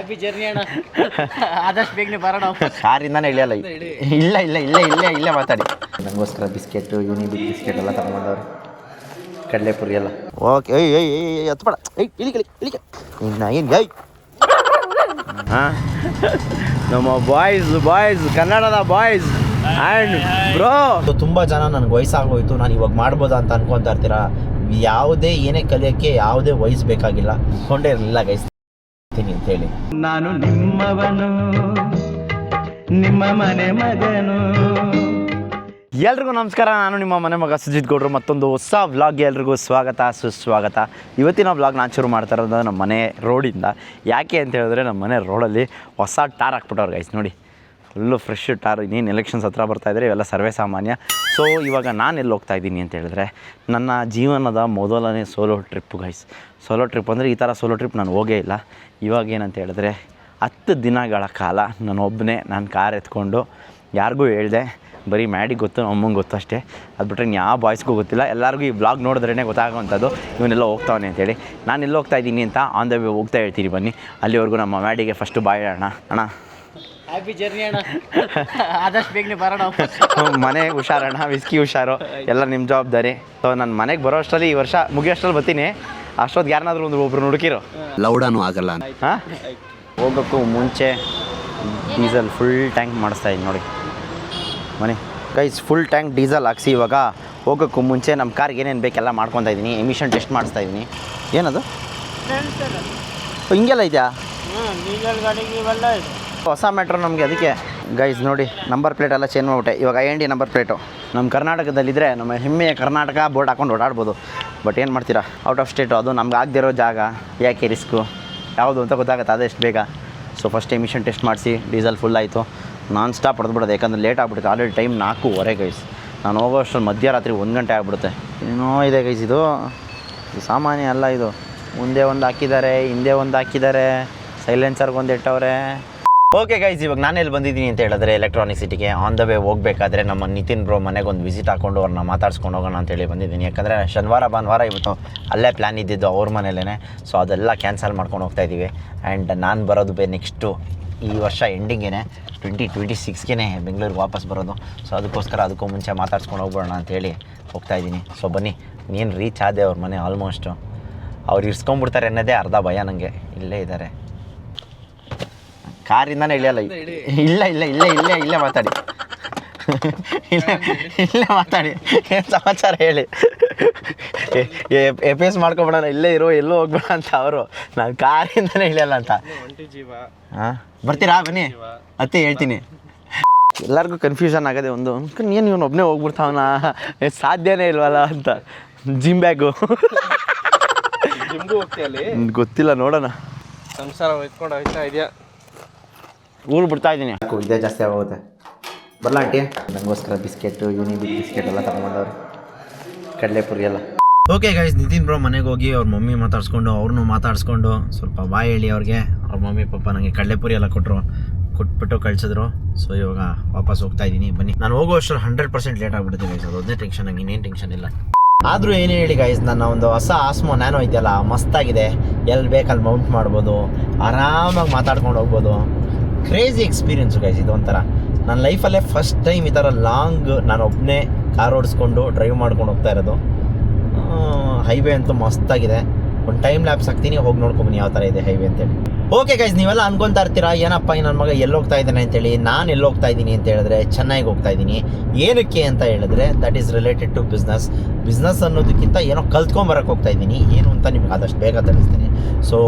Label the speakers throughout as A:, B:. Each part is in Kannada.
A: ಹ್ಯಾಪಿ ಜರ್ನಿ ಅಣ್ಣ. ಆದಷ್ಟು ಬೇಗನೆ ಬರೋಣ.
B: ಕಾರಿಂದಾನೆ ಇಳಿಯಲ್ಲ. ಇಲ್ಲೇ ಮಾತಾಡಿ. ನನಗೋಸ್ಕರ ಬಿಸ್ಕೆಟು ಯೂನಿಬಿಕ್ ಬಿಸ್ಕೆಟ್ ಎಲ್ಲ ತಗೊಂಡವ್ರೆ, ಕಡಲೆಪುರಿ ಎಲ್ಲ. ಓಕೆ. ಹತ್ಬೇಡ. ಇಳಿಕೆ ಇನ್ನು ಏನು ಹಾಂ, ನಮ್ಮ ಬಾಯ್ಸ್ ಕನ್ನಡದ ಬಾಯ್ಸ್ ಆ್ಯಂಡ್ ಬ್ರೋ. ತುಂಬ ಜನ ನನಗೆ ವಯಸ್ಸಾಗೋಯ್ತು, ನಾನು ಇವಾಗ ಮಾಡ್ಬೋದಾ ಅಂತ ಅನ್ಕೊತಾ ಇರ್ತೀರಾ. ಯಾವುದೇ ಏನೇ ಕಲಿಯೋಕ್ಕೆ ಯಾವುದೇ ವಯಸ್ಸು ಬೇಕಾಗಿಲ್ಲ. ಅನ್ಕೊಂಡೇ ಇರಲಿಲ್ಲ ಗೈಸ್ತೀನಿ ಅಂತೇಳಿ.
C: ನಾನು ನಿಮ್ಮವನು, ನಿಮ್ಮ ಮನೆ ಮಗನು.
B: ಎಲ್ರಿಗೂ ನಮಸ್ಕಾರ. ನಾನು ನಿಮ್ಮ ಮನೆ ಮಗ ಸುಜಿತ್ ಗೌಡ್ರು. ಮತ್ತೊಂದು ಹೊಸ ವ್ಲಾಗ್ಗೆ ಎಲ್ರಿಗೂ ಸ್ವಾಗತ ಸುಸ್ವಾಗತ. ಇವತ್ತಿನ ವ್ಲಾಗ್ ನಾನು ಶುರು ಮಾಡ್ತಾ ಇರೋದು ನಮ್ಮ ಮನೆ ರೋಡಿಂದ. ಯಾಕೆ ಅಂತ ಹೇಳಿದ್ರೆ ನಮ್ಮ ಮನೆ ರೋಡಲ್ಲಿ ಹೊಸ ಟಾರ್ ಹಾಕ್ಬಿಟ್ಟವ್ರು ಗೈಸ್. ನೋಡಿ, ಫುಲ್ಲು ಫ್ರೆಶ್ ಟಾರ್. ಇನ್ನೇನು ಎಲೆಕ್ಷನ್ಸ್ ಹತ್ರ ಬರ್ತಾಯಿದ್ರೆ ಇವೆಲ್ಲ ಸರ್ವೇ ಸಾಮಾನ್ಯ. ಸೊ ಇವಾಗ ನಾನು ಎಲ್ಲಿ ಹೋಗ್ತಾ ಇದ್ದೀನಿ ಅಂತ ಹೇಳಿದ್ರೆ ನನ್ನ ಜೀವನದ ಮೊದಲನೇ solo trip guys. Solo trip ಅಂದರೆ ಈ ಥರ ಸೋಲೋ ಟ್ರಿಪ್ ನಾನು ಹೋಗೇ ಇಲ್ಲ. ಇವಾಗ ಏನಂತ ಹೇಳಿದ್ರೆ 10 ದಿನಗಳ ಕಾಲ ನಾನು ಕಾರ್ ಎತ್ಕೊಂಡು ಯಾರಿಗೂ ಹೇಳಿದೆ, ಬರೀ ಮ್ಯಾಡಿಗೆ ಗೊತ್ತು, ಅಮ್ಮಂಗೆ ಗೊತ್ತು ಅಷ್ಟೇ. ಅದು ಬಿಟ್ಟರೆ ಯಾವ ಬಾಯ್ಸ್ಗೂ ಗೊತ್ತಿಲ್ಲ. ಎಲ್ಲರಿಗೂ ಈ ಬ್ಲಾಗ್ ನೋಡಿದ್ರೇ ಗೊತ್ತಾಗೋವಂಥದ್ದು ಇವನ್ನೆಲ್ಲ ಹೋಗ್ತಾವನೆ ಅಂತೇಳಿ. ನಾನು ಎಲ್ಲ ಹೋಗ್ತಾ ಇದ್ದೀನಿ ಅಂತ ಆನ್ ದ ವೇ ಹೋಗ್ತಾ ಹೇಳ್ತೀನಿ. ಬನ್ನಿ, ಅಲ್ಲಿವರೆಗೂ ನಮ್ಮ ಮ್ಯಾಡಿಗೆ ಫಸ್ಟು ಬಾಯ್ ಅಣ್ಣ.
A: ಹ್ಯಾಪಿ ಜರ್ನಿ ಅಣ್ಣ. ಆದಷ್ಟು ಬೇಗನೆ ಬರೋಣ.
B: ಮನೆಗೆ ಹುಷಾರಣ್ಣ, ವಿಸ್ಕಿ ಹುಷಾರು, ಎಲ್ಲ ನಿಮ್ಮ ಜವಾಬ್ದಾರಿ. ಸೊ ನಾನು ಮನೆಗೆ ಬರೋ ಅಷ್ಟರಲ್ಲಿ, ಈ ವರ್ಷ ಮುಗಿಯೋಷ್ಟರಲ್ಲಿ ಬರ್ತೀನಿ. ಅಷ್ಟೊತ್ತಿಗೆ ಯಾರನ್ನಾದ್ರೂ ಒಬ್ಬರು ಹುಡುಕಿರೋ
D: ಲೌಡನೂ ಆಗಲ್ಲ.
B: ಹಾಂ, ಹೋಗೋಕ್ಕೂ ಮುಂಚೆ ಡೀಸೆಲ್ ಫುಲ್ ಟ್ಯಾಂಕ್ ಮಾಡಿಸ್ತಾ ಇದ್ದೀನಿ ನೋಡಿ. ಮನೆ ಗೈಸ್, ಫುಲ್ ಟ್ಯಾಂಕ್ ಡೀಸೆಲ್ ಹಾಕ್ಸಿ ಇವಾಗ ಹೋಗೋಕ್ಕೂ ಮುಂಚೆ ನಮ್ಮ ಕಾರ್ಗೆ ಏನೇನು ಬೇಕೆಲ್ಲ ಮಾಡ್ಕೊತಾ ಇದ್ದೀನಿ. ಎಮಿಷನ್ ಟೆಸ್ಟ್ ಮಾಡಿಸ್ತಾ ಇದ್ದೀನಿ. ಏನದು ಹಿಂಗೆಲ್ಲ ಇದೆಯಾ?
A: ಡೀಸೆಲ್ ಗಾಡಿಗೆ ಇವೆಲ್ಲ ಇದೆ.
B: ಹೊಸ ಮೆಟ್ರೋ ನಮಗೆ. ಅದಕ್ಕೆ ಗೈಸ್ ನೋಡಿ, ನಂಬರ್ ಪ್ಲೇಟ್ ಎಲ್ಲ ಚೇಂಜ್ ಮಾಡಿಬಿಟ್ಟೆ. ಇವಾಗ IND ನಂಬರ್ ಪ್ಲೇಟು. ನಮ್ಮ ಕರ್ನಾಟಕದಲ್ಲಿದ್ದರೆ ನಮ್ಮ ಹೆಮ್ಮೆಯ ಕರ್ನಾಟಕ ಬೋರ್ಡ್ ಹಾಕೊಂಡು ಓಡಾಡ್ಬೋದು. ಬಟ್ ಏನು ಮಾಡ್ತೀರಾ, ಔಟ್ ಆಫ್ ಸ್ಟೇಟು, ಅದು ನಮ್ಗೆ ಆಗದಿರೋ ಜಾಗ. ಯಾಕೆ ರಿಸ್ಕು ಯಾವುದು ಅಂತ ಗೊತ್ತಾಗುತ್ತೆ ಅದೆಷ್ಟು ಬೇಗ. ಸೊ ಫಸ್ಟ್ ಎಮಿಷನ್ ಟೆಸ್ಟ್ ಮಾಡಿಸಿ ಡೀಸೆಲ್ ಫುಲ್ ಆಯಿತು. ನಾನ್ ಸ್ಟಾಪ್ ಹೊಡೆದ್ಬಿಡೋದು, ಯಾಕಂದರೆ ಲೇಟ್ ಆಗ್ಬಿಡುತ್ತೆ. Already time 4:15 guys. ನಾನು ಹೋಗೋ ಅಷ್ಟರಲ್ಲಿ ಮಧ್ಯರಾತ್ರಿ 1 ಗಂಟೆ ಆಗಿಬಿಡುತ್ತೆ. ಏನೋ ಇದೆ ಗೈಸ್, ಇದು ಸಾಮಾನ್ಯ ಅಲ್ಲ. ಇದು ಮುಂದೆ ಒಂದು ಹಾಕಿದ್ದಾರೆ, ಹಿಂದೆ ಒಂದು ಹಾಕಿದ್ದಾರೆ, ಸೈಲೆನ್ಸರ್ಗೆ ಒಂದು ಇಟ್ಟವ್ರೆ. ಓಕೆ ಗೈಸ್, ಇವಾಗ ನಾನು ಎಲ್ಲಿ ಬಂದಿದ್ದೀನಿ ಅಂತ ಹೇಳಿದ್ರೆ ಎಲೆಕ್ಟ್ರಾನಿಕ್ ಸಿಟಿಗೆ. ಆನ್ ದ ವೇ ಹೋಗಬೇಕಾದ್ರೆ ನಮ್ಮ ನಿತಿನ್ ಬ್ರೋ ಮನೆಗೆ ಒಂದು ವಿಸಿಟ್ ಹಾಕ್ಕೊಂಡು ಅವ್ರನ್ನ ಮಾತಾಡ್ಸ್ಕೊಂಡು ಹೋಗೋಣ ಅಂತೇಳಿ ಬಂದಿದ್ದೀನಿ. ಯಾಕಂದರೆ ಶನಿವಾರ ಭಾನುವಾರ ಇವತ್ತು ಅಲ್ಲೇ ಪ್ಲ್ಯಾನ್ ಇದ್ದಿದ್ದು ಅವ್ರ ಮನೇಲೇ. ಸೊ ಅದೆಲ್ಲ ಕ್ಯಾನ್ಸಲ್ ಮಾಡ್ಕೊಂಡು ಹೋಗ್ತಾಯಿದ್ದೀವಿ. ಆ್ಯಂಡ್ ನಾನು ಬರೋದು ನೆಕ್ಸ್ಟು ಈ ವರ್ಷ ಎಂಡಿಂಗೇ 2026ಗೆ ಬೆಂಗಳೂರಿಗೆ ವಾಪಸ್ ಬರೋದು. ಸೊ ಅದಕ್ಕೂ ಮುಂಚೆ ಮಾತಾಡ್ಸ್ಕೊಂಡು ಹೋಗ್ಬೋಣ ಅಂತೇಳಿ ಹೋಗ್ತಾಯಿದ್ದೀನಿ. ಸೊ ಬನ್ನಿ, ನೀನು ರೀಚ್ ಆದೆ ಅವ್ರ ಮನೆ ಆಲ್ಮೋಸ್ಟು. ಅವ್ರು ಇರ್ಸ್ಕೊಂಡ್ಬಿಡ್ತಾರೆ ಅನ್ನೋದೇ ಅರ್ಧ ಭಯ ನನಗೆ. ಇಲ್ಲೇ ಇದ್ದಾರೆ, ಕಾರಿಂದಾನೆ ಇಳಿಯಲ್ಲ. ಇಲ್ಲೇ ಮಾತಾಡಿ. ಇಲ್ಲೇ ಮಾತಾಡಿ, ಏನು ಸಮಾಚಾರ ಹೇಳಿ. ಎಸ್ ಮಾಡ್ಕೊಬೇಡ, ಇಲ್ಲೇ ಇರೋ, ಎಲ್ಲೂ ಹೋಗ್ಬೇಡ ಅಂತ ಅವರು. ನಾನು ಕಾರಿಂದಾನೆ ಇಳಿಯಲ್ಲ ಅಂತ. ಹಾಂ, ಬರ್ತೀರಾ? ಬನ್ನಿ, ಅತ್ತೆ ಹೇಳ್ತೀನಿ. ಎಲ್ಲರಿಗೂ ಕನ್ಫ್ಯೂಷನ್ ಆಗದೆ ಒಂದು, ಏನು ಇವನು ಒಬ್ಬನೇ ಹೋಗ್ಬಿಡ್ತಾವನ, ಸಾಧ್ಯನೇ ಇಲ್ವಲ್ಲ ಅಂತ. ಜಿಮ್ ಬ್ಯಾಗು ಗೊತ್ತಿಲ್ಲ, ನೋಡೋಣ.
A: ಸಂಸಾರ ಹೊಯ್ಕೊಂಡು ಹೋಯ್ತಾ ಇದೆಯಾ?
B: ಊರು ಬಿಡ್ತಾ ಇದ್ದೀನಿ. ಇದೇ ಜಾಸ್ತಿ ಆಗೋಗುತ್ತೆ. ಬರಲ್ಲ ಆಂಟಿ, ನನಗೋಸ್ಕರ ಬಿಸ್ಕೆಟು ಯೂನಿಬಿಕ್ ಬಿಸ್ಕೆಟ್ ಎಲ್ಲ ತಗೊಂಡವ್ರೆ, ಕಡಲೆಪುರಿ ಎಲ್ಲ. ಓಕೆ ಗೈಸ್, ನಿತಿನ್ ಬ್ರೋ ಮನೆಗೆ ಹೋಗಿ ಅವ್ರ ಮಮ್ಮಿ ಮಾತಾಡ್ಸ್ಕೊಂಡು ಅವ್ರನ್ನೂ ಮಾತಾಡ್ಸ್ಕೊಂಡು ಸ್ವಲ್ಪ ಬಾಯ್ ಹೇಳಿ ಅವ್ರಿಗೆ. ಅವ್ರ ಮಮ್ಮಿ ಪಾಪ ನನಗೆ ಕಡಲೆಪುರಿ ಎಲ್ಲ ಕೊಟ್ಬಿಟ್ಟು ಕಳಿಸಿದ್ರು. ಸೊ ಇವಾಗ ವಾಪಸ್ ಹೋಗ್ತಾ ಇದ್ದೀನಿ. ಬನ್ನಿ, ನಾನು ಹೋಗೋ ಅಷ್ಟರಲ್ಲಿ 100% ಲೇಟ್ ಆಗಿಬಿಡ್ತೀನಿ ಗೈಸ್. ಅದು ಒಂದೇ ಟೆನ್ಷನ್, ನಂಗೆ ಇನ್ನೇನು ಟೆನ್ಷನ್ ಇಲ್ಲ. ಆದರೂ ಏನೇ ಹೇಳಿ ಗೈಸ್, ನನ್ನ ಒಂದು ಹೊಸ ಆಸ್ಮೋ ನ್ಯಾನೋ ಇದೆಯಲ್ಲ, ಮಸ್ತಾಗಿದೆ. ಎಲ್ಲಿ ಬೇಕಲ್ಲಿ ಮೌಂಟ್ ಮಾಡ್ಬೋದು, ಆರಾಮಾಗಿ ಮಾತಾಡ್ಕೊಂಡು ಹೋಗ್ಬೋದು. ಕ್ರೇಜಿ ಎಕ್ಸ್ಪೀರಿಯೆನ್ಸು ಗೈಸ್ ಇದು. ಒಂಥರ ನನ್ನ ಲೈಫಲ್ಲೇ ಫಸ್ಟ್ ಟೈಮ್ ಈ ಥರ ಲಾಂಗ್ ನಾನು ಒಬ್ಬನೇ ಕಾರ್ ಓಡಿಸ್ಕೊಂಡು ಡ್ರೈವ್ ಮಾಡ್ಕೊಂಡು ಹೋಗ್ತಾ ಇರೋದು. ಹೈವೇ ಅಂತೂ ಮಸ್ತಾಗಿದೆ. ಒಂದು ಟೈಮ್ ಲ್ಯಾಪ್ಸ್ ಹಾಕ್ತೀನಿ, ಹೋಗಿ ನೋಡ್ಕೊಂಬನಿ ಯಾವ ಥರ ಇದೆ ಹೈವೇ ಅಂತೇಳಿ. ಓಕೆ ಗೈಸ್, ನೀವೆಲ್ಲ ಅನ್ಕೊತಾ ಇರ್ತೀರಾ ಏನಪ್ಪ ನನ್ನ ಮಗ ಎಲ್ಲಿ ಹೋಗ್ತಾ ಇದ್ದಾನೆ ಅಂತೇಳಿ. ನಾನು ಎಲ್ಲಿ ಹೋಗ್ತಾ ಇದ್ದೀನಿ ಅಂತ ಹೇಳಿದ್ರೆ ಚೆನ್ನೈಗೆ ಹೋಗ್ತಾ ಇದ್ದೀನಿ. ಏನಕ್ಕೆ ಅಂತ ಹೇಳಿದ್ರೆ that is related to business ಅನ್ನೋದಕ್ಕಿಂತ ಏನೋ ಕಲ್ತ್ಕೊಂಬರಕ್ಕೆ ಹೋಗ್ತಾ ಇದ್ದೀನಿ. ಏನು ಅಂತ ನಿಮ್ಗೆ ಆದಷ್ಟು ಬೇಗ ತಿಳಿಸ್ತೀನಿ. ಸೊ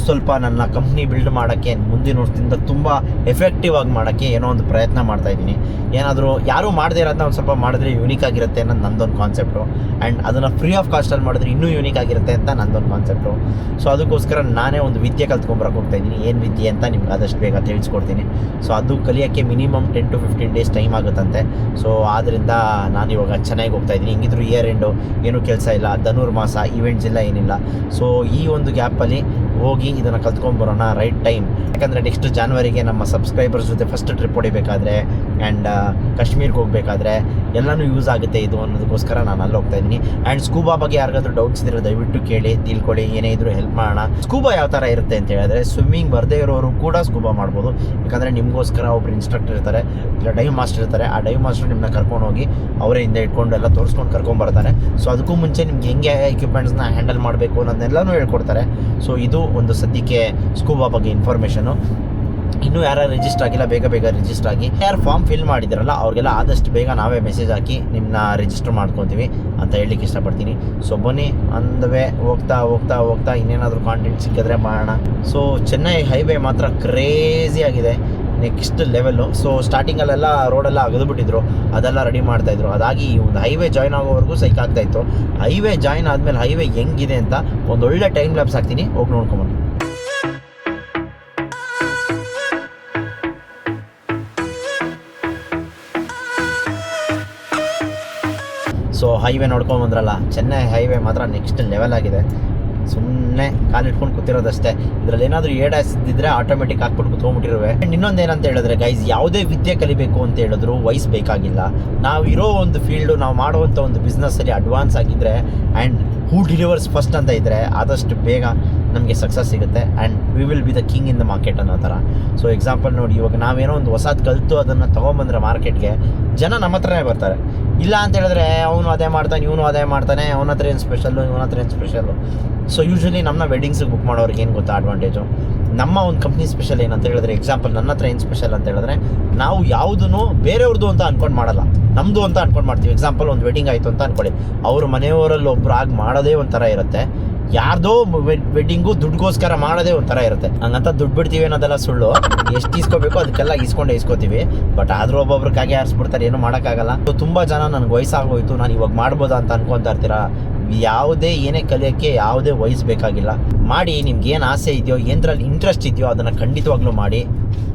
B: ಸ್ವಲ್ಪ ನನ್ನ ಕಂಪ್ನಿ ಬಿಲ್ಡ್ ಮಾಡೋಕ್ಕೆ ಮುಂದಿನ ವರ್ಷದಿಂದ ತುಂಬ ಎಫೆಕ್ಟಿವ್ ಆಗಿ ಮಾಡೋಕ್ಕೆ ಏನೋ ಒಂದು ಪ್ರಯತ್ನ ಮಾಡ್ತಾಯಿದ್ದೀನಿ. ಏನಾದರೂ ಯಾರೂ ಮಾಡದೇ ಇರೋದನ್ನ ಒಂದು ಸ್ವಲ್ಪ ಮಾಡಿದ್ರೆ ಯೂನಿಕ್ ಆಗಿರುತ್ತೆ ಅನ್ನೋದು ನಂದೊಂದು ಕಾನ್ಸೆಪ್ಟು. ಆ್ಯಂಡ್ ಅದನ್ನು ಫ್ರೀ ಆಫ್ ಕಾಸ್ಟಲ್ಲಿ ಮಾಡಿದ್ರೆ ಇನ್ನೂ ಯೂನಿಕ್ ಆಗಿರುತ್ತೆ ಅಂತ ನಂದೊಂದು ಕಾನ್ಸೆಪ್ಟು. ಸೊ ಅದಕ್ಕೋಸ್ಕರ ನಾನೇ ಒಂದು ವಿದ್ಯೆ ಕಲ್ತ್ಕೊಂಬರಕ್ಕೆ ಹೋಗ್ತಾಯಿದ್ದೀನಿ. ಏನು ವಿದ್ಯೆ ಅಂತ ನಿಮ್ಗೆ ಆದಷ್ಟು ಬೇಗ ತಿಳಿಸ್ಕೊಡ್ತೀನಿ. ಸೊ ಅದು ಕಲಿಯೋಕ್ಕೆ ಮಿನಿಮಮ್ 10 to 15 ಡೇಸ್ ಟೈಮ್ ಆಗುತ್ತಂತೆ. ಸೊ ಆದ್ದರಿಂದ ನಾನು ಇವಾಗ ಚೆನ್ನಾಗಿ ಹೋಗ್ತಾಯಿದ್ದೀನಿ. ಹಿಂಗಿದ್ರು ಇಯರ್ ಎಂಡು ಏನೂ ಕೆಲಸ ಇಲ್ಲ, ಧನುರ್ಮಾಸ, ಈವೆಂಟ್ಸ್ ಇಲ್ಲ, ಏನಿಲ್ಲ. ಸೊ ಈ ಒಂದು ಗ್ಯಾಪಲ್ಲಿ ಹೋಗಿ ಇದನ್ನು ಕಲ್ತ್ಕೊಂಬರೋಣ ರೈಟ್ ಟೈಮ್. ಯಾಕಂದರೆ ನೆಕ್ಸ್ಟ್ ಜಾನ್ವರಿಗೆ ನಮ್ಮ ಸಬ್ಸ್ಕ್ರೈಬರ್ಸ್ ಜೊತೆ ಫಸ್ಟ್ ಟ್ರಿಪ್ ಹೊಡಿಬೇಕಾದ್ರೆ ಆ್ಯಂಡ್ ಕಾಶ್ಮೀರ್ಗೆ ಹೋಗಬೇಕಾದ್ರೆ ಎಲ್ಲನೂ ಯೂಸ್ ಆಗುತ್ತೆ ಇದು ಅನ್ನೋದಕ್ಕೋಸ್ಕರ ನಾನು ಅಲ್ಲಿ ಹೋಗ್ತಾ ಇದ್ದೀನಿ. ಆ್ಯಂಡ್ ಸ್ಕೂಬಾ ಬಗ್ಗೆ ಯಾರಿಗಾದ್ರೂ ಡೌಟ್ಸ್ ಇದ್ದರೆ ದಯವಿಟ್ಟು ಕೇಳಿ, ತಿಳ್ಕೊಳ್ಳಿ, ಏನೇ ಇದ್ರೂ ಹೆಲ್ಪ್ ಮಾಡೋಣ. ಸ್ಕೂಬಾ ಯಾವ ಥರ ಇರುತ್ತೆ ಅಂತ ಹೇಳಿದ್ರೆ, ಸ್ವಿಮ್ಮಿಂಗ್ ಬರದೇ ಇರೋರು ಕೂಡ ಸ್ಕೂಬಾ ಮಾಡ್ಬೋದು. ಯಾಕಂದರೆ ನಿಮಗೋಸ್ಕರ ಒಬ್ರು ಇನ್ಸ್ಟ್ರಕ್ಟರ್ ಇರ್ತಾರೆ, ಇಲ್ಲ ಡೈವ್ ಮಾಸ್ಟರ್ ಇರ್ತಾರೆ. ಆ ಡೈವ್ ಮಾಸ್ಟರ್ ನಿಮ್ಮನ್ನ ಕರ್ಕೊಂಡು ಹೋಗಿ ಅವರೇ ಹಿಂದೆ ಇಟ್ಕೊಂಡು ಎಲ್ಲ ತೋರಿಸ್ಕೊಂಡು ಕರ್ಕೊಂಬರ್ತಾರೆ. ಸೊ ಅದಕ್ಕೂ ಮುಂಚೆ ನಿಮ್ಗೆ ಹೆಂಗೆ ಎಕ್ವಿಪ್ಮೆಂಟ್ಸ್ನ ಹ್ಯಾಂಡಲ್ ಮಾಡಬೇಕು ಅನ್ನೋದನ್ನೆಲ್ಲನೂ ಹೇಳ್ಕೊಡ್ತಾರೆ. ಸೊ ಇದು ಒಂದು ಸದ್ಯಕ್ಕೆ ಸ್ಕೂಬಾ ಬಗ್ಗೆ ಇನ್ಫಾರ್ಮೇಷನು. ಇನ್ನೂ ಯಾರು ರಿಜಿಸ್ಟರ್ ಆಗಿಲ್ಲ, ಬೇಗ ರಿಜಿಸ್ಟರ್ ಆಗಿ. ಯಾರು ಫಾರ್ಮ್ ಫಿಲ್ ಮಾಡಿದ್ರಲ್ಲ ಅವ್ರಿಗೆಲ್ಲ ಆದಷ್ಟು ಬೇಗ ನಾವೇ ಮೆಸೇಜ್ ಹಾಕಿ ನಿಮ್ಮನ್ನ ರಿಜಿಸ್ಟರ್ ಮಾಡ್ಕೊತೀವಿ ಅಂತ ಹೇಳಲಿಕ್ಕೆ ಇಷ್ಟಪಡ್ತೀನಿ. ಸೊ ಬನ್ನಿ, ಅಂದವೇ ಹೋಗ್ತಾ ಇನ್ನೇನಾದರೂ ಕಾಂಟೆಂಟ್ ಸಿಕ್ಕಿದ್ರೆ ಮಾಡೋಣ. ಸೊ ಚೆನ್ನೈ ಹೈವೇ ಮಾತ್ರ ಕ್ರೇಜಿ ಆಗಿದೆ, ನೆಕ್ಸ್ಟ್ ಲೆವೆಲ್ಲು. ಸೊ ಸ್ಟಾರ್ಟಿಂಗಲ್ಲೆಲ್ಲ ರೋಡೆಲ್ಲ ಅಗದುಬಿಟ್ಟಿದ್ರು, ಅದೆಲ್ಲ ರೆಡಿ ಮಾಡ್ತಾಯಿದ್ರು. ಅದಾಗಿ ಒಂದು ಹೈವೇ ಜಾಯ್ನ್ ಆಗೋವರೆಗೂ ಸೈಕ್ ಆಗ್ತಾಯಿತ್ತು. ಹೈವೇ ಜಾಯ್ನ್ ಆದಮೇಲೆ ಹೈವೇ ಹೆಂಗಿದೆ ಅಂತ ಒಂದೊಳ್ಳೆ ಟೈಮ್ ಲ್ಯಾಪ್ಸ್ ಹಾಕ್ತೀನಿ, ಹೋಗಿ ನೋಡ್ಕೊಂಬನ್ನಿ. ಸೊ ಹೈವೇ ನೋಡ್ಕೊಂಬಂದ್ರಲ್ಲ, ಚೆನ್ನೈ ಹೈವೇ ಮಾತ್ರ ನೆಕ್ಸ್ಟ್ ಲೆವೆಲ್ ಆಗಿದೆ. ಸುಮ್ಮನೆ ಕಾಲಿಟ್ಕೊಂಡು ಕೂತಿರೋದಷ್ಟೇ. ಇದರಲ್ಲಿ ಏನಾದರೂ ಇದ್ದಿದ್ರೆ ಆಟೋಮೆಟಿಕ್ ಹಾಕ್ಬಿಟ್ಟು ಕೂತ್ಕೊಂಡ್ಬಿಟ್ಟಿರುವೆ. ಇನ್ನೊಂದು ಏನಂತ ಹೇಳಿದ್ರೆ ಗೈಸ್, ಯಾವುದೇ ವಿದ್ಯೆ ಕಲಿಬೇಕು ಅಂತ ಹೇಳಿದ್ರು ವಯಸ್ಸು ಬೇಕಾಗಿಲ್ಲ. ನಾವು ಇರೋ ಒಂದು ಫೀಲ್ಡು, ನಾವು ಮಾಡುವಂಥ ಒಂದು ಬಿಸ್ನೆಸ್ಸಲ್ಲಿ ಅಡ್ವಾನ್ಸ್ ಆಗಿದ್ದರೆ ಆ್ಯಂಡ್ ಹೂ ಡಿಲಿವರ್ಸ್ ಫಸ್ಟ್ ಅಂತ ಇದ್ದರೆ ಆದಷ್ಟು ಬೇಗ ನಮಗೆ ಸಕ್ಸಸ್ ಸಿಗುತ್ತೆ. And we will be the king in the market ಅನ್ನೋ ಥರ. ಸೊ ಎಕ್ಸಾಂಪಲ್ ನೋಡಿ, ಇವಾಗ ನಾವೇನೋ ಒಂದು ಹೊಸದು ಕಲಿತು ಅದನ್ನು ತೊಗೊಂಬಂದ್ರೆ ಮಾರ್ಕೆಟ್ಗೆ, ಜನ ನಮ್ಮ ಹತ್ರನೇ ಬರ್ತಾರೆ. ಇಲ್ಲ ಅಂತ ಹೇಳಿದ್ರೆ ಅವನು ಅದೇ ಮಾಡ್ತಾನೆ, ಇವನು ಅದೇ ಮಾಡ್ತಾನೆ, ಅವನ ಹತ್ರ ಏನು ಸ್ಪೆಷಲ್ಲು, ಇವನ ಹತ್ರ ಏನು ಸ್ಪೆಷಲ್ಲು. ಸೊ ಯೂಶ್ವಲಿ ನಮ್ಮ ವೆಡ್ಡಿಂಗ್ಸಿಗೆ ಬುಕ್ ಮಾಡೋರಿಗೆ ಏನು ಗೊತ್ತಾ ಅಡ್ವಾಂಟೇಜು, ನಮ್ಮ ಒಂದು ಕಂಪ್ನಿ ಸ್ಪೆಷಲ್ ಏನಂತ ಹೇಳಿದ್ರೆ, ಎಕ್ಸಾಂಪಲ್ ನನ್ನ ಹತ್ರ ಏನು ಸ್ಪೆಷಲ್ ಅಂತ ಹೇಳಿದ್ರೆ, ನಾವು ಯಾವುದೂ ಬೇರೆಯವ್ರದ್ದು ಅಂತ ಅಂದ್ಕೊಂಡು ಮಾಡಲ್ಲ, ನಮ್ಮದು ಅಂತ ಅಂದ್ಕೊಂಡು ಮಾಡ್ತೀವಿ. ಎಕ್ಸಾಂಪಲ್ ಒಂದು ವೆಡ್ಡಿಂಗ್ ಆಯಿತು ಅಂತ ಅಂದ್ಕೊಳ್ಳಿ, ಅವ್ರ ಮನೆಯವರಲ್ಲಿ ಒಬ್ಬರು ಆಗಿ ಮಾಡೋದೇ ಒಂಥರ ಇರುತ್ತೆ. ಯಾರ್ದೋ ವೆಡ್ಡಿಂಗು ದುಡ್ಡುಗೋಸ್ಕರ ಮಾಡೋದೇ ಒಂಥರ ಇರುತ್ತೆ. ಹಂಗಂತ ದುಡ್ಡು ಬಿಡ್ತೀವಿ ಅನ್ನೋದೆಲ್ಲ ಸುಳ್ಳು. ಎಷ್ಟು ಇಸ್ಕೋಬೇಕು ಅದಕ್ಕೆಲ್ಲ ಇಸ್ಕೋತೀವಿ. ಬಟ್ ಆದರೂ ಒಬ್ಬೊಬ್ರು ಕಾಗೆ ಹಾರಿಸ್ಬಿಡ್ತಾರೆ, ಏನೂ ಮಾಡೋಕ್ಕಾಗಲ್ಲ. ಸೊ ತುಂಬ ಜನ ನನಗೆ ವಯಸ್ಸಾಗೋಯ್ತು, ನಾನು ಇವಾಗ ಮಾಡ್ಬೋದಾ ಅಂತ ಅನ್ಕೊತಾ ಇರ್ತೀರಾ. ಏನೇ ಕಲಿಯೋಕ್ಕೆ ಯಾವುದೇ ವಯಸ್ಸು ಬೇಕಾಗಿಲ್ಲ. ಮಾಡಿ, ನಿಮ್ಗೆ ಏನು ಆಸೆ ಇದೆಯೋ, ಏನರಲ್ಲಿ ಇಂಟ್ರೆಸ್ಟ್ ಇದೆಯೋ ಅದನ್ನು ಖಂಡಿತವಾಗ್ಲೂ ಮಾಡಿ.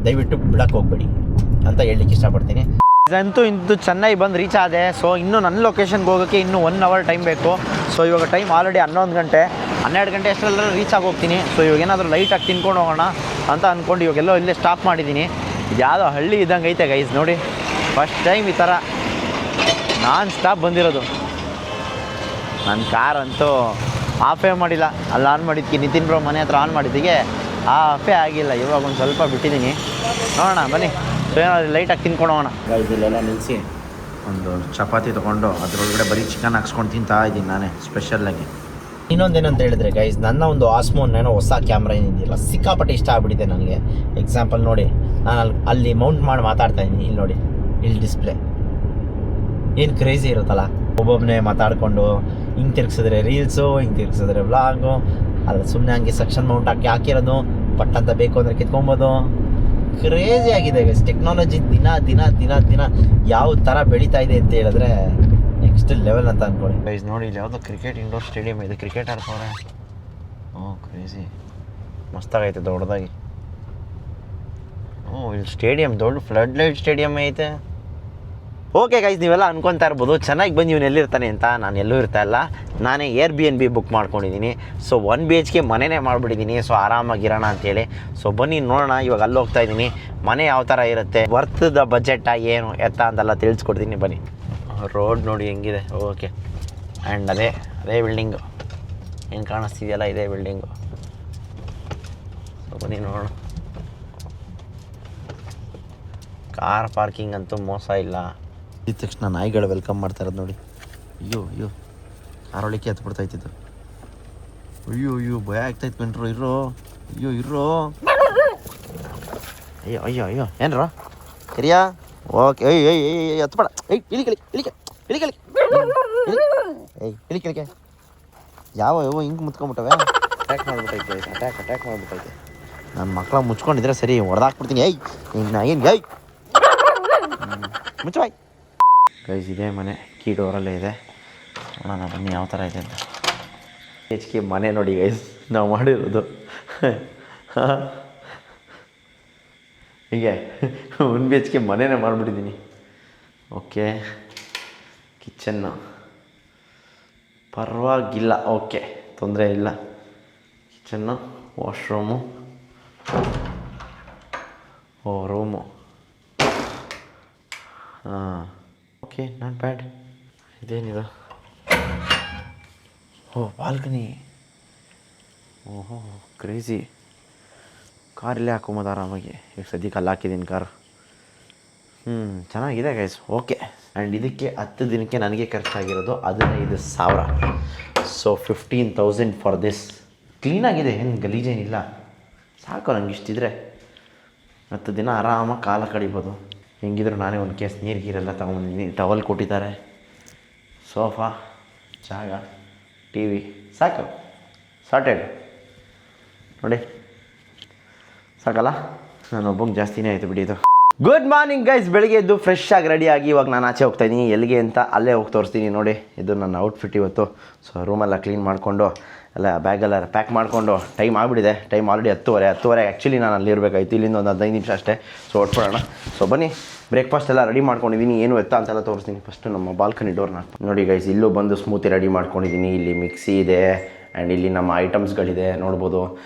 B: ದಯವಿಟ್ಟು ಬಿಡಕ್ಕೆ ಹೋಗ್ಬೇಡಿ ಅಂತ ಹೇಳಲಿಕ್ಕೆ ಇಷ್ಟಪಡ್ತೀನಿ. ಇದಂತೂ ಇಂದು ಚೆನ್ನೈ ಬಂದು ರೀಚ್ ಆದೆ. ಸೊ ಇನ್ನೂ ನನ್ನ ಲೊಕೇಶನ್ಗೆ ಹೋಗೋಕ್ಕೆ ಇನ್ನೂ 1 ಅವರ್ ಟೈಮ್ ಬೇಕು. ಸೊ ಇವಾಗ ಟೈಮ್ ಆಲ್ರೆಡಿ 11 ಗಂಟೆ, 12 ಗಂಟೆ ಅಷ್ಟರಲ್ಲೂ ರೀಚ್ ಆಗಿ ಹೋಗ್ತೀನಿ. ಸೊ ಇವಾಗ ಏನಾದರೂ ಲೈಟಾಗಿ ತಿನ್ಕೊಂಡು ಹೋಗೋಣ ಅಂತ ಅಂದ್ಕೊಂಡು ಇವಾಗೆಲ್ಲೋ ಇಲ್ಲೇ ಸ್ಟಾಪ್ ಮಾಡಿದ್ದೀನಿ. ಇದು ಯಾವುದೋ ಹಳ್ಳಿ ಇದ್ದಂಗೆ ಐತೆ ಗೈಸ್ ನೋಡಿ. ಫಸ್ಟ್ ಟೈಮ್ ಈ ಥರ ನಾನ್ ಸ್ಟಾಪ್ ಬಂದಿರೋದು. ನನ್ನ ಕಾರ್ ಅಂತೂ ಆಫೇ ಮಾಡಿಲ್ಲ, ಅಲ್ಲಿ ಆನ್ ಮಾಡಿದ್ದಕ್ಕೆ ನಿತಿನ್ ಬ್ರೋ ಮನೆ ಹತ್ರ ಆನ್ ಮಾಡಿದ್ದಕ್ಕೆ ಆಫೇ ಆಗಿಲ್ಲ. ಇವಾಗ ಒಂದು ಸ್ವಲ್ಪ ಬಿಟ್ಟಿದ್ದೀನಿ, ನೋಡೋಣ ಬನ್ನಿ. ಸೊ ಏನಾದ್ರು ಲೈಟಾಗಿ ತಿನ್ಕೊಂಡು ಹೋಗೋಣ. ಇಲ್ಲೆಲ್ಲ ನಿಲ್ಲಿಸಿ ಒಂದು ಚಪಾತಿ ತೊಗೊಂಡು ಅದರೊಳಗಡೆ ಬರೀ ಚಿಕನ್ ಹಾಕ್ಸ್ಕೊಂಡು ತಿಂತಾ ಇದ್ದೀನಿ ನಾನೇ ಸ್ಪೆಷಲ್ಲಾಗಿ. ಇನ್ನೊಂದೇನಂತ ಹೇಳಿದ್ರೆ ಗೈಸ್, ನನ್ನ ಒಂದು ಆಸ್ಮೋನ್ ಏನೋ ಹೊಸ ಕ್ಯಾಮ್ರಾ ಏನಿದೆಯಲ್ಲ, ಸಿಕ್ಕಾಪಟ್ಟೆ ಇಷ್ಟ ಆಗ್ಬಿಟ್ಟಿದೆ ನನಗೆ. ಎಕ್ಸಾಂಪಲ್ ನೋಡಿ, ನಾನು ಅಲ್ಲಿ ಮೌಂಟ್ ಮಾಡಿ ಮಾತಾಡ್ತಾ ಇದ್ದೀನಿ, ಇಲ್ಲಿ ನೋಡಿ, ಇಲ್ಲಿ ಡಿಸ್ಪ್ಲೇ ಏನು ಕ್ರೇಜಿ ಇರುತ್ತಲ್ಲ. ಒಬ್ಬೊಬ್ಬನೇ ಮಾತಾಡಿಕೊಂಡು ಹಿಂಗೆ ತಿರ್ಗಿಸಿದ್ರೆ ರೀಲ್ಸು, ಹಿಂಗೆ ತಿರ್ಗಿಸಿದ್ರೆ ವ್ಲಾಗು, ಅಲ್ಲ ಸುಮ್ಮನೆ ಹಂಗೆ ಸೆಕ್ಷನ್ ಮೌಂಟ್ ಹಾಕಿರೋದು, ಬಟ್ ಅಂತ ಬೇಕು ಅಂದರೆ ಕಿತ್ಕೊಬೋದು. ಕ್ರೇಜಿ ಆಗಿದೆ ಗೈಸ್ ಟೆಕ್ನಾಲಜಿ. ದಿನ ಯಾವ ಥರ ಬೆಳೀತಾ ಇದೆ ಅಂತ ಹೇಳಿದ್ರೆ ನೆಕ್ಸ್ಟ್ ಲೆವೆಲ್ ಅಂತ ಅಂದ್ಕೊಳ್ಳಿ ಗೈಸ್. ನೋಡಿ, ಇಲ್ಲಿ ಯಾವುದೋ ಕ್ರಿಕೆಟ್ ಇಂಡೋರ್ ಸ್ಟೇಡಿಯಂ ಇದೆ, ಕ್ರಿಕೆಟ್ ಆಡ್ತವ್ರೆ. ಕ್ರೇಜಿ ಮಸ್ತಾಗೈತೆ ದೊಡ್ಡದಾಗಿ. ಇಲ್ಲಿ ಸ್ಟೇಡಿಯಂ ದೊಡ್ಡ ಫ್ಲಡ್ ಲೈಟ್ ಸ್ಟೇಡಿಯಂ ಐತೆ. ಓಕೆ ಗೈಸ್, ನೀವೆಲ್ಲ ಅನ್ಕೊತಾ ಇರ್ಬೋದು ಚೆನ್ನಾಗಿ ಬಂದು ಇವನು ಎಲ್ಲಿರ್ತಾನೆ ಅಂತ. ನಾನು ಎಲ್ಲೂ ಇರ್ತಾ ಇಲ್ಲ, ನಾನೇ Airbnb ಬುಕ್ ಮಾಡ್ಕೊಂಡಿದ್ದೀನಿ. ಸೊ 1 BHK ಮನೆಯೇ ಮಾಡಿಬಿಟ್ಟಿದ್ದೀನಿ. ಸೊ ಆರಾಮಾಗಿರೋಣ ಅಂತೇಳಿ. ಸೊ ಬನ್ನಿ ನೋಡೋಣ. ಇವಾಗ ಅಲ್ಲಿ ಹೋಗ್ತಾ ಇದ್ದೀನಿ, ಮನೆ ಯಾವ ಥರ ಇರುತ್ತೆ, ವರ್ತ್ದ ಬಜೆಟಾ ಏನು ಎತ್ತ ಅಂತೆಲ್ಲ ತಿಳಿಸ್ಕೊಡ್ತೀನಿ ಬನ್ನಿ. ರೋಡ್ ನೋಡಿ ಹೆಂಗಿದೆ. ಓಕೆ, ಆ್ಯಂಡ್ ಅದೇ ಬಿಲ್ಡಿಂಗು ಏನು ಕಾಣಿಸ್ತಿದೆಯಲ್ಲ, ಇದೇ ಬಿಲ್ಡಿಂಗು. ಸೊ ಬನ್ನಿ ನೋಡೋಣ. ಕಾರ್ ಪಾರ್ಕಿಂಗ್ ಅಂತೂ ಮೋಸ ಇಲ್ಲ. ಇದ್ದ ತಕ್ಷಣ ನಾಯಿಗಳು ವೆಲ್ಕಮ್ ಮಾಡ್ತಾ ಇರೋದು ನೋಡಿ. ಅಯ್ಯೋ ಕಾರೊಳಿಕೆ ಹತ್ಬಿಡ್ತಾಯ್ತಿದ್ದು. ಅಯ್ಯೋ ಭಯ ಆಗ್ತಾಯಿತ್ತು ಕಣ್ರು. ಇರೋ ಅಯ್ಯೋ ಏನ್ರ ಕರಿಯಾ. ಓಕೆ ಹತ್ಬೇಡ. ಇಳಿಕೆ ಯಾವ ಹಿಂಗೆ ಮುತ್ಕೊಂಬಿಟ್ಟವೆ. ಅಟ್ಯಾಕ್ ಮಾಡಿಬಿಟ್ಟೈತೆ. ನನ್ನ ಮಕ್ಕಳ ಮುಚ್ಕೊಂಡಿದ್ರೆ ಸರಿ, ಹೊಡೆದಾಕ್ಬಿಡ್ತೀನಿ. ಏನು ಮುಚ್ಚಬಾಯ್ ಗೈಸ್. ಇದೇ ಮನೆ, ಕೀ ಡೋರಲ್ಲೇ ಇದೆ. ನೋಡೋಣ ಬನ್ನಿ ಯಾವ ಥರ ಇದೆ ಅಂತ. HK ಮನೆ ನೋಡಿ ಗೈಸ್, ನಾವು ಮಾಡಿರೋದು ಹೀಗೆ 1 BHK ಮನೆಯೇ ಮಾಡಿಬಿಟ್ಟಿದ್ದೀನಿ. ಓಕೆ, ಕಿಚನ್ನು ಪರವಾಗಿಲ್ಲ, ಓಕೆ ತೊಂದರೆ ಇಲ್ಲ. Kitchen, washroom, room. ಹಾಂ, ಓಕೆ, ನಾಟ್ ಬ್ಯಾಡ್. ಇದೇನಿದು? ಬಾಲ್ಕನಿ. ಓಹೋ, ಕ್ರೇಜಿ. ಕಾರಲ್ಲೇ ಹಾಕೊಂಬೋದು ಆರಾಮಾಗಿ. ಈಗ ಸದ್ಯಕ್ಕೆ ಅಲ್ಲಿ ಹಾಕಿದ್ದೀನಿ ಕಾರು. ಚೆನ್ನಾಗಿದೆ ಗೈಸ್. ಓಕೆ. ಆ್ಯಂಡ್ ಇದಕ್ಕೆ 10 ದಿನಕ್ಕೆ ನನಗೆ ಖರ್ಚಾಗಿರೋದು 15,000. So 15,000 for this. ಕ್ಲೀನಾಗಿದೆ, ಏನು ಗಲೀಜೇನಿಲ್ಲ. ಸಾಕು ನನಗೆ ಇಷ್ಟಿದ್ರೆ 10 ದಿನ ಆರಾಮಾಗಿ ಕಾಲ ಕಡಿಬೋದು. ಹೆಂಗಿದ್ರು ನಾನೇ ಒಂದು ಕೇಸ್ ನೀರು ಗೀರೆಲ್ಲ ತೊಗೊಂಬಂದಿದ್ದೀನಿ. ಟವಲ್ ಕೊಟ್ಟಿದ್ದಾರೆ, ಸೋಫಾ, ಜಾಗ, ಟಿ ವಿ. ಸಾಕು, ಸಾರ್ಟೆಡ್ ನೋಡಿ. ಸಾಕಲ್ಲ? ನಾನು ಒಬ್ಬಂಗೆ ಜಾಸ್ತಿನೇ ಆಯಿತು ಬಿಡಿ ಇದು. Good morning guys. ಬೆಳಿಗ್ಗೆ ಎದ್ದು ಫ್ರೆಶ್ ಆಗಿ ರೆಡಿಯಾಗಿ ಇವಾಗ ನಾನು ಆಚೆ ಹೋಗ್ತಾಯಿದ್ದೀನಿ. ಎಲ್ಲಿಗೆ ಅಂತ ಅಲ್ಲೇ ಹೋಗಿ ತೋರಿಸ್ತೀನಿ ನೋಡಿ. ಇದು ನನ್ನ ಔಟ್ಫಿಟ್ ಇವತ್ತು. ಸೊ ರೂಮೆಲ್ಲ ಕ್ಲೀನ್ ಮಾಡಿಕೊಂಡು ಎಲ್ಲ ಬ್ಯಾಗೆಲ್ಲ ಪ್ಯಾಕ್ ಮಾಡಿಕೊಂಡು ಟೈಮ್ ಆಗಿಬಿಟ್ಟಿದೆ. ಟೈಮ್ ಆಲ್ರೆಡಿ 10:30 ಆ್ಯಕ್ಚುಲಿ ನಾನು ಅಲ್ಲಿ ಇರಬೇಕಾಯ್ತು. ಇಲ್ಲಿಂದ ಒಂದು 15 ನಿಮಿಷ ಅಷ್ಟೇ. ಸೊ ಹೊಟ್ಬಿಡೋಣ. ಸೊ ಬನ್ನಿ, ಬ್ರೇಕ್ಫಾಸ್ಟ್ ಎಲ್ಲ ರೆಡಿ ಮಾಡ್ಕೊಂಡಿದ್ದೀನಿ. ಏನು ಎತ್ತ ಅಂತೆಲ್ಲ ತೋರಿಸ್ತೀನಿ. ಫಸ್ಟು ನಮ್ಮ ಬಾಲ್ಕನಿ ಡೋರ್ನ ನೋಡಿ ಗೈಸ್. ಇಲ್ಲೂ ಬಂದು ಸ್ಮೂತಿ ರೆಡಿ ಮಾಡ್ಕೊಂಡಿದ್ದೀನಿ. ಇಲ್ಲಿ ಮಿಕ್ಸಿ ಇದೆ ಆ್ಯಂಡ್ ಇಲ್ಲಿ ನಮ್ಮ ಐಟಮ್ಸ್ಗಳಿದೆ ನೋಡ್ಬೋದು.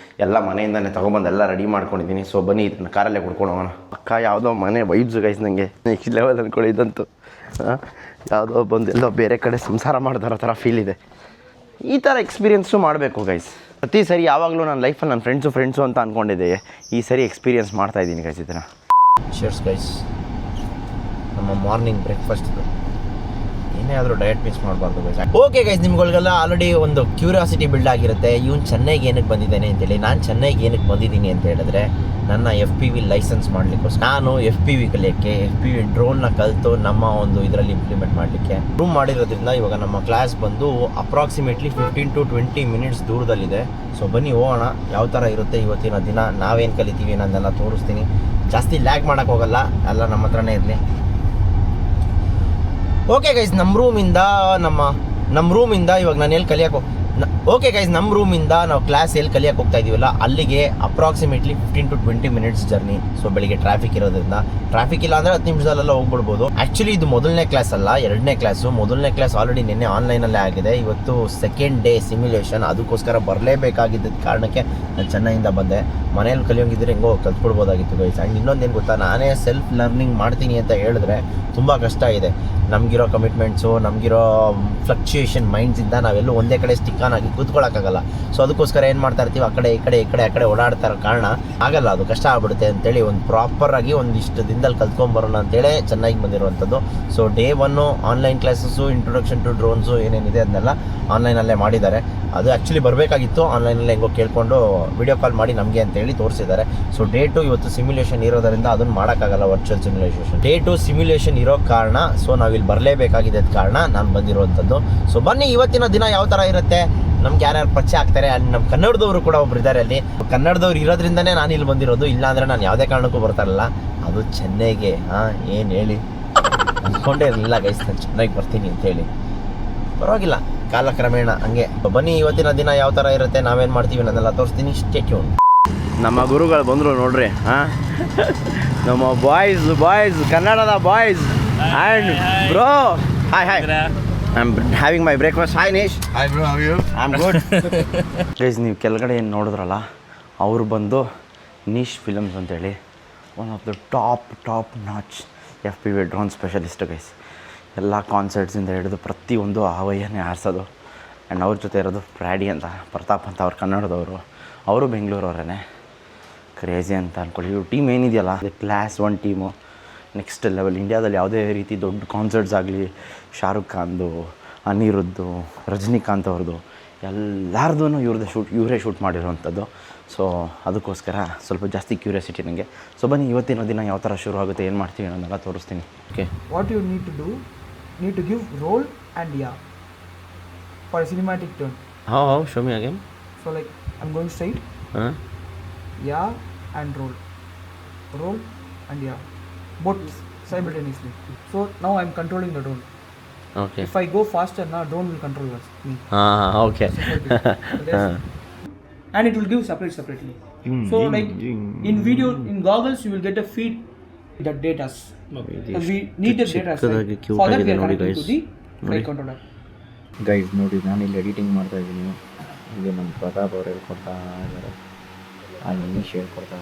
B: ಎಲ್ಲ ಮನೆಯಿಂದನೇ ತೊಗೊಬಂದು ಎಲ್ಲ ರೆಡಿ ಮಾಡ್ಕೊಂಡಿದ್ದೀನಿ. ಸೊ ಬನ್ನಿ, ಇದನ್ನು ಕಾರಲ್ಲೇ ಕುಡ್ಕೊಂಡು ಹೋಗೋಣ. ಅಕ್ಕ ಯಾವುದೋ ಮನೆ ವೈಬ್ಸ್ ಗೈಸ್ ನನಗೆ ನೆಕ್ಸ್ಟ್ ಲೆವೆಲ್ ಅಂದ್ಕೊಳ್ಳಿದ್ದಂತು. ಯಾವುದೋ ಬಂದು ಎಲ್ಲೋ ಬೇರೆ ಕಡೆ ಸಂಸಾರ ಮಾಡ್ತಾರೋ ಥರ ಫೀಲ್ ಇದೆ. ಈ ಥರ ಎಕ್ಸ್ಪೀರಿಯೆನ್ಸು ಮಾಡಬೇಕು ಗೈಸ್. ಪ್ರತಿ ಸರಿ ಯಾವಾಗಲೂ ನನ್ನ ಲೈಫಲ್ಲಿ ನನ್ನ ಫ್ರೆಂಡ್ಸು ಅಂತ ಅಂದ್ಕೊಂಡಿದ್ದೆ. ಈ ಸರಿ ಎಕ್ಸ್ಪೀರಿಯೆನ್ಸ್ ಮಾಡ್ತಾಯಿದ್ದೀನಿ ಗೈಸ್ ಇದನ್ನು. ಶೇರ್ಸ್ ಗೈಸ್, ನಮ್ಮ ಮಾರ್ನಿಂಗ್ ಬ್ರೇಕ್ಫಾಸ್ಟ್ ಇದು. ಏನೇ ಆದರೂ ಡಯಟ್ ಮಿಸ್ ಮಾಡಬಾರ್ದು ಗೈಸ್. ಓಕೆ ಗೈಸ್, ನಿಮ್ಗಳಿಗೆಲ್ಲ ಆಲ್ರೆಡಿ ಒಂದು ಕ್ಯೂರಿಯಾಸಿಟಿ ಬಿಲ್ಡ್ ಆಗಿರುತ್ತೆ. ಇವನು ಚೆನ್ನೈಗೆ ಏನಕ್ಕೆ ಬಂದಿದ್ದಾನೆ ಅಂತೇಳಿ. ನಾನು ಚೆನ್ನೈಗೆ ಏನಕ್ಕೆ ಬಂದಿದ್ದೀನಿ ಅಂತ ಹೇಳಿದ್ರೆ, ನನ್ನ FPV ಲೈಸೆನ್ಸ್ ಮಾಡಲಿಕ್ಕೋಸ್ಕರ. ನಾನು FPV ಕಲಿಯೋಕ್ಕೆ, FPV ಡ್ರೋನ್ನ ಕಲಿತು ನಮ್ಮ ಒಂದು ಇದರಲ್ಲಿ ಇಂಪ್ಲಿಮೆಂಟ್ ಮಾಡಲಿಕ್ಕೆ ರೂಮ್ ಮಾಡಿರೋದ್ರಿಂದ ಇವಾಗ ನಮ್ಮ ಕ್ಲಾಸ್ ಬಂದು ಅಪ್ರಾಕ್ಸಿಮೇಟ್ಲಿ 15 to 20 ಮಿನಿಟ್ಸ್ ದೂರದಲ್ಲಿದೆ. ಸೊ ಬನ್ನಿ ಹೋಗೋಣ, ಯಾವ ಥರ ಇರುತ್ತೆ ಇವತ್ತಿನ ದಿನ, ನಾವೇನು ಕಲಿತೀವಿ ಅನ್ನೋದೆಲ್ಲ ತೋರಿಸ್ತೀನಿ. ಜಾಸ್ತಿ ಲ್ಯಾಗ್ ಮಾಡೋಕ್ಕೆ ಹೋಗಲ್ಲ, ಎಲ್ಲ ನಮ್ಮ ಹತ್ರನೇ ಇರಲಿ. ಓಕೆ ಗೈಸ್, ನಮ್ಮ ರೂಮಿಂದ ಇವಾಗ ನಾನು ಎಲ್ಲಿ ಕಲಿಯೋಕೆ ಓಕೆ ಗೈಸ್, ನಮ್ಮ ರೂಮಿಂದ ನಾವು ಕ್ಲಾಸ್ ಎಲ್ಲಿ ಕಲಿಯೋಕೆ ಹೋಗ್ತಾ ಇದೀವಲ್ಲ ಅಲ್ಲಿಗೆ approximately 15 to 20 minutes journey. So ಬೆಳಿಗ್ಗೆ ಟ್ರಾಫಿಕ್ ಇರೋದ್ರಿಂದ, ಟ್ರಾಫಿಕ್ ಇಲ್ಲ ಅಂದರೆ 10 ನಿಮಿಷದಲ್ಲೆಲ್ಲ ಹೋಗ್ಬಿಡ್ಬೋದು. ಆ್ಯಕ್ಚುಲಿ ಇದು ಮೊದಲನೇ ಕ್ಲಾಸ್ ಅಲ್ಲ, 2ನೇ ಕ್ಲಾಸು. ಮೊದಲನೇ ಕ್ಲಾಸ್ ಆಲ್ರೆಡಿ ನಿನ್ನೆ ಆನ್ಲೈನಲ್ಲೇ ಆಗಿದೆ. ಇವತ್ತು ಸೆಕೆಂಡ್ ಡೇ ಸಿಮ್ಯುಲೇಷನ್. ಅದಕ್ಕೋಸ್ಕರ ಬರಲೇಬೇಕಾಗಿದ್ದ ಕಾರಣಕ್ಕೆ ನಾನು ಚೆನ್ನೈಯಿಂದ ಬಂದೆ. ಮನೇಲಿ ಕಲಿಯೋಂಗಿದ್ರೆ ಹೆಂಗೋ ಕಲ್ತ್ಕೊಡ್ಬೋದಾಗಿತ್ತು ಗೈಸ್. ಆ್ಯಂಡ್ ಇನ್ನೊಂದೇನು ಗೊತ್ತಾ, ನಾನೇ ಸೆಲ್ಫ್ ಲರ್ನಿಂಗ್ ಮಾಡ್ತೀನಿ ಅಂತ ಹೇಳಿದ್ರೆ ತುಂಬ ಕಷ್ಟ ಇದೆ. ನಮಗಿರೋ ಕಮಿಟ್ಮೆಂಟ್ಸು, ನಮಗಿರೋ ಫ್ಲಕ್ಚುಯೇಷನ್ ಮೈಂಡ್ಸಿಂದ ನಾವೆಲ್ಲೂ ಒಂದೇ ಕಡೆ ಸ್ಟಿಕ್ ಆನ್ ಆಗಿ ಕೂತ್ಕೊಳ್ಳೋಕ್ಕಾಗಲ್ಲ. ಸೊ ಅದಕ್ಕೋಸ್ಕರ ಏನು ಮಾಡ್ತಾ ಇರ್ತೀವಿ, ಆ ಕಡೆ ಓಡಾಡ್ತಾ ಇರೋ ಕಾರಣ ಆಗಲ್ಲ, ಅದು ಕಷ್ಟ ಆಗ್ಬಿಡುತ್ತೆ ಅಂತೇಳಿ ಒಂದು ಪ್ರಾಪರಾಗಿ ಒಂದಿಷ್ಟು ದಿನದಲ್ಲಿ ಕಲ್ತ್ಕೊಂಬರೋಣ ಅಂತೇಳಿ ಚೆನ್ನಾಗಿ ಬಂದಿರುವಂಥದ್ದು. So day 1 online classes, introduction to drones ಏನೇನಿದೆ ಅದನ್ನೆಲ್ಲ ಆನ್ಲೈನಲ್ಲೇ ಮಾಡಿದ್ದಾರೆ. ಅದು ಆ್ಯಕ್ಚುಲಿ ಬರಬೇಕಾಗಿತ್ತು, ಆನ್ಲೈನಲ್ಲಿ ಹೆಂಗೋ ಕೇಳಿಕೊಂಡು ವಿಡಿಯೋ ಕಾಲ್ ಮಾಡಿ ನಮಗೆ ಅಂತೇಳಿ ತೋರಿಸಿದ್ದಾರೆ. ಸೊ ಡೇ 2 ಇವತ್ತು ಸಿಮ್ಯುಲೇಷನ್ ಇರೋದರಿಂದ ಅದನ್ನು ಮಾಡೋಕ್ಕಾಗಲ್ಲ, ವರ್ಚುವಲ್ ಸಿಮ್ಯುಲೇಷನ್. ಡೇ 2 ಸಿಮ್ಯುಲೇಷನ್ ಇರೋ ಕಾರಣ ಸೊ ನಾವಿಲ್ಲಿ ಬರಲೇಬೇಕಾಗಿದೆ ಕಾರಣ ನಾನು ಬಂದಿರುವಂಥದ್ದು. ಸೊ ಬನ್ನಿ, ಇವತ್ತಿನ ದಿನ ಯಾವ ಥರ ಇರುತ್ತೆ, ನಮ್ಗೆ ಯಾರ್ಯಾರು ಪರಿಚಯ ಆಗ್ತಾರೆ. ಅಲ್ಲಿ ನಮ್ಮ ಕನ್ನಡದವರು ಕೂಡ ಒಬ್ರು ಇದ್ದಾರೆ. ಅಲ್ಲಿ ಕನ್ನಡದವ್ರು ಇರೋದ್ರಿಂದನೇ ನಾನು ಇಲ್ಲಿ ಬಂದಿರೋದು, ಇಲ್ಲಾಂದರೆ ನಾನು ಯಾವುದೇ ಕಾರಣಕ್ಕೂ ಬರ್ತಾರಲ್ಲ. ಅದು ಚೆನ್ನೈಗೆ ಏನು ಹೇಳಿ ಅಂದ್ಕೊಂಡೇ ಇರಲಿಲ್ಲ ಗೈಸ್, ನಾನು ಚೆನ್ನೈಗೆ ಬರ್ತೀನಿ ಅಂತೇಳಿ. ಪರವಾಗಿಲ್ಲ, ಕಾಲಕ್ರಮೇಣ ಹಂಗೆ. ಬನ್ನಿ, ಇವತ್ತಿನ ದಿನ ಯಾವ ಥರ ಇರುತ್ತೆ, ನಾವೇನು ಮಾಡ್ತೀವಿ ಅನ್ನೋದೆಲ್ಲ ತೋರಿಸ್ತೀನಿ. Stay tune. ನಮ್ಮ ಗುರುಗಳು ಬಂದರು ನೋಡ್ರಿ. ನಮ್ಮ ಬಾಯ್ಸ್ ಕನ್ನಡದ boys. And bro, hi. I'm having my breakfast. Hi Nish.
D: Hi bro, how are you?
B: I'm good. Guys, ನೀವು ಕೆಳಗಡೆ ಏನು ನೋಡಿದ್ರಲ್ಲ, ಅವರು ಬಂದು ನಿಶ್ ಫಿಲಮ್ಸ್ ಅಂತೇಳಿ one of the top notch FPV drone specialist guys. ಎಲ್ಲ ಕಾನ್ಸರ್ಟ್ಸಿಂದ ಹಿಡಿದು ಪ್ರತಿಯೊಂದು ಆವಯ್ಯನೇ ಆರಿಸೋದು. ಆ್ಯಂಡ್ ಅವ್ರ ಜೊತೆ ಇರೋದು ಫ್ರ್ಯಾಡಿ ಅಂತ, ಪ್ರತಾಪ್ ಅಂತ, ಅವ್ರು ಕನ್ನಡದವರು. ಅವರು ಬೆಂಗಳೂರವರೇ. ಕ್ರೇಜಿ ಅಂತ ಅಂದ್ಕೊಳ್ಳಿ. ಇವ್ರ ಟೀಮ್ ಏನಿದೆಯಲ್ಲ, ಇದು ಕ್ಲಾಸ್ 1 ಟೀಮು. Next level. ಇಂಡಿಯಾದಲ್ಲಿ ಯಾವುದೇ ರೀತಿ ದೊಡ್ಡ ಕಾನ್ಸರ್ಟ್ಸ್ ಆಗಲಿ, ಶಾರುಖ್ ಖಾನ್ದು, ಅನಿರುದ್ದು, ರಜನಿಕಾಂತ್ ಅವ್ರದ್ದು, ಎಲ್ಲರದೂ ಇವರೇ ಶೂಟ್ ಮಾಡಿರೋವಂಥದ್ದು. ಸೊ ಅದಕ್ಕೋಸ್ಕರ ಸ್ವಲ್ಪ ಜಾಸ್ತಿ ಕ್ಯೂರಿಯಾಸಿಟಿ ನನಗೆ. ಸೊ ಬನ್ನಿ, ಇವತ್ತಿನ ದಿನ ಯಾವ ಥರ ಶುರು ಆಗುತ್ತೆ, ಏನು ಮಾಡ್ತೀವಿ ಅನ್ನೋದೆಲ್ಲ ತೋರಿಸ್ತೀನಿ. Okay,
E: what you need to do, need to give roll and yeah for cinematic turn.
B: How show me again.
E: So like I am going straight, yeah and roll and yeah, both simultaneously. So now I am controlling the drone.
B: Okay.
E: If I go faster, now drone will control me.
B: Okay.
E: And it will give separately. So like in video, in goggles, you will get a feed the data. We need the data. For that we are connecting to the flight controller.
B: Guys ನೋಡಿ, ನಾನು ಇಲ್ಲಿ ಎಡಿಟಿಂಗ್ ಮಾಡ್ತಾಯಿದ್ದೀನಿ. ಇಲ್ಲಿ ನಮ್ಮ ಪ್ರತಾಪ್ ಅವ್ರು ಹೇಳ್ಕೊಡ್ತಾ ಇದ್ದಾರೆ, ಆ ಇಂಗ್ಲೀಷ್ ಹೇಳ್ಕೊಡ್ತಾ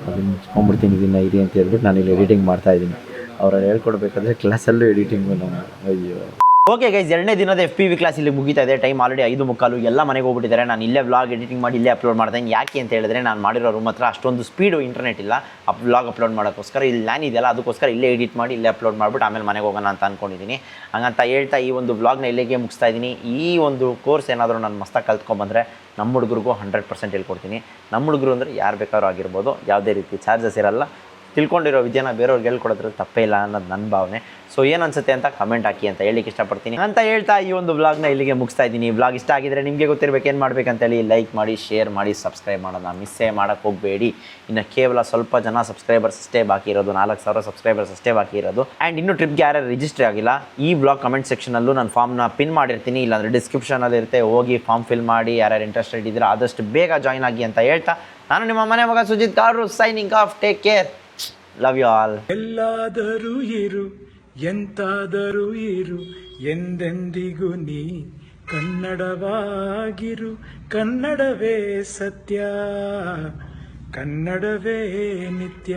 B: ಅದನ್ನು ಮುಚ್ಕೊಂಡ್ಬಿಡ್ತೀನಿ ಇದನ್ನು ಇರಿ ಅಂತ ಹೇಳ್ಬಿಟ್ಟು ನಾನು ಇಲ್ಲಿ ಎಡಿಟಿಂಗ್ ಮಾಡ್ತಾಯಿದ್ದೀನಿ. ಅವ್ರಲ್ಲಿ ಹೇಳ್ಕೊಡ್ಬೇಕಾದ್ರೆ ಕ್ಲಾಸಲ್ಲೂ ಎಡಿಟಿಂಗು ನಾನು ಅಯ್ಯೋ. ಓಕೆ ಗೈಸ್, 2ನೇ ದಿನದ FPV ಕ್ಲಾಸ್ ಇಲ್ಲಿ ಮುಗಿತಾ ಇದೆ. ಟೈಮ್ ಆಲ್ರೆಡಿ 5:45, ಎಲ್ಲ ಮನೆಗೆ ಹೋಗ್ಬಿಟ್ಟಿದ್ದಾರೆ. ನಾನು ಇಲ್ಲೇ ವ್ಲಾಗ್ ಎಡಿಟಿಂಗ್ ಮಾಡಿ ಇಲ್ಲೇ ಅಪ್ಲೋಡ್ ಮಾಡ್ತೀನಿ. ಯಾಕೆ ಅಂತ ಹೇಳಿದ್ರೆ ನಾನು ಮಾಡಿರೋ ರೂಮ್ ಹತ್ರ ಅಷ್ಟೊಂದು ಸ್ಪೀಡು ಇಂಟರ್ನೆಟ್ ಇಲ್ಲ ವ್ಲಾಗ್ ಅಪ್ಲೋಡ್ ಮಾಡೋಕ್ಕೋಸ್ಕರ. ಇಲ್ಲಿ ಲ್ಯಾನ್ ಇದೆಯಲ್ಲ ಅದಕ್ಕೋಸ್ಕರ ಇಲ್ಲೇ ಎಡಿಟ್ ಮಾಡಿ ಇಲ್ಲೇ ಅಪ್ಲೋಡ್ ಮಾಡಿಬಿಟ್ಟು ಆಮೇಲೆ ಮನೆಗೆ ಹೋಗೋಣ ಅಂತ ಅಂದ್ಕೊಂಡಿದ್ದೀನಿ. ಹಂಗಂತ ಹೇಳ್ತಾ ಈ ಒಂದು ವ್ಲಾಗ್ನ ಇಲ್ಲಿಗೆ ಮುಗಿಸ್ತಾ ಇದ್ದೀನಿ. ಈ ಒಂದು ಕೋರ್ಸ್ ಏನಾದರೂ ನಾನು ಮಸ್ತಾಗಿ ಕಲ್ತ್ಕೊಂಡ್ಬಂದರೆ ನಮ್ಮ ಹುಡುಗರಿಗೂ 100% ಹೇಳ್ಕೊಡ್ತೀನಿ. ನಮ್ಮ ಹುಡುಗರು ಅಂದರೆ ಯಾರು ಬೇಕಾದ್ರೂ ಆಗಿರ್ಬೋದು, ಯಾವುದೇ ರೀತಿ ಚಾರ್ಜಸ್ ಇರಲ್ಲ. ತಿಳ್ಕೊಂಡಿರೋ ವಿದ್ಯೆನ ಬೇರೆಯವ್ರಿಗೆ ಹೇಳ್ಕೊಡೋದ್ರಲ್ಲಿ ತಪ್ಪೇ ಇಲ್ಲ ಅನ್ನೋದು ನನ್ನ ಭಾವನೆ. ಸೊ ಏನು ಅನ್ಸುತ್ತೆ ಅಂತ ಕಮೆಂಟ್ ಹಾಕಿ ಅಂತ ಹೇಳಿಕ್ಕೆ ಇಷ್ಟಪಡ್ತೀನಿ ಅಂತ ಹೇಳ್ತಾ ಈ ಒಂದು ವ್ಲಾಗ್ನ ಇಲ್ಲಿಗೆ ಮುಗಿಸ್ತಾ ಇದ್ದೀನಿ. ವ್ಲಾಗ್ ಇಷ್ಟ ಆಗಿದ್ರೆ ನಿಮಗೆ ಗೊತ್ತಿರಬೇಕು ಏನು ಮಾಡಬೇಕಂತೇಳಿ ಲೈಕ್ ಮಾಡಿ, ಶೇರ್ ಮಾಡಿ, ಸಬ್ಸ್ಕ್ರೈಬ್ ಮಾಡೋದನ್ನ ಮಿಸ್ಸೇ ಮಾಡೋಕ್ಕೆ ಹೋಗಬೇಡಿ. ಇನ್ನು ಕೇವಲ ಸ್ವಲ್ಪ ಜನ ಸಬ್ಸ್ಕ್ರೈಬರ್ಸ್ ಅಷ್ಟೇ ಬಾಕಿ ಇರೋದು, 4,000 ಸಬ್ಸ್ಕ್ರೈಬರ್ಸ್ ಅಷ್ಟೇ ಬಾಕಿ ಇರೋದು. ಆ್ಯಂಡ್ ಇನ್ನೂ ಟ್ರಿಪ್ಗೆ ಯಾರ್ಯಾರು ರಿಜಿಸ್ಟರ್ ಆಗಿಲ್ಲ, ಈ ವ್ಲಾಗ್ ಕಮೆಂಟ್ ಸೆಕ್ಷನಲ್ಲೂ ನಾನು ಫಾರ್ಮ್ನ ಪಿನ್ ಮಾಡಿರ್ತೀನಿ, ಇಲ್ಲಾಂದರೆ ಡಿಸ್ಕ್ರಿಪ್ಷನಲ್ಲಿ ಇರುತ್ತೆ, ಹೋಗಿ ಫಾರ್ಮ್ ಫಿಲ್ ಮಾಡಿ. ಯಾರ್ಯಾರು ಇಂಟ್ರೆಸ್ಟೆಡ್ ಇದ್ದರೆ ಆದಷ್ಟು ಬೇಗ ಜಾಯ್ನ್ ಆಗಿ ಅಂತ ಹೇಳ್ತಾ ನಾನು ನಿಮ್ಮ ಮನೆ ಮಗ ಸುಜಿತ್ ಕಾರು signing off. Take care, love you all.
D: ಎಲ್ಲಾದರೂ ಇರು, ಎಂತಾದರೂ ಇರು, ಎಂದೆಂದಿಗೂ ನೀ ಕನ್ನಡವಾಗಿರು. ಕನ್ನಡವೇ ಸತ್ಯ, ಕನ್ನಡವೇ ನಿತ್ಯ.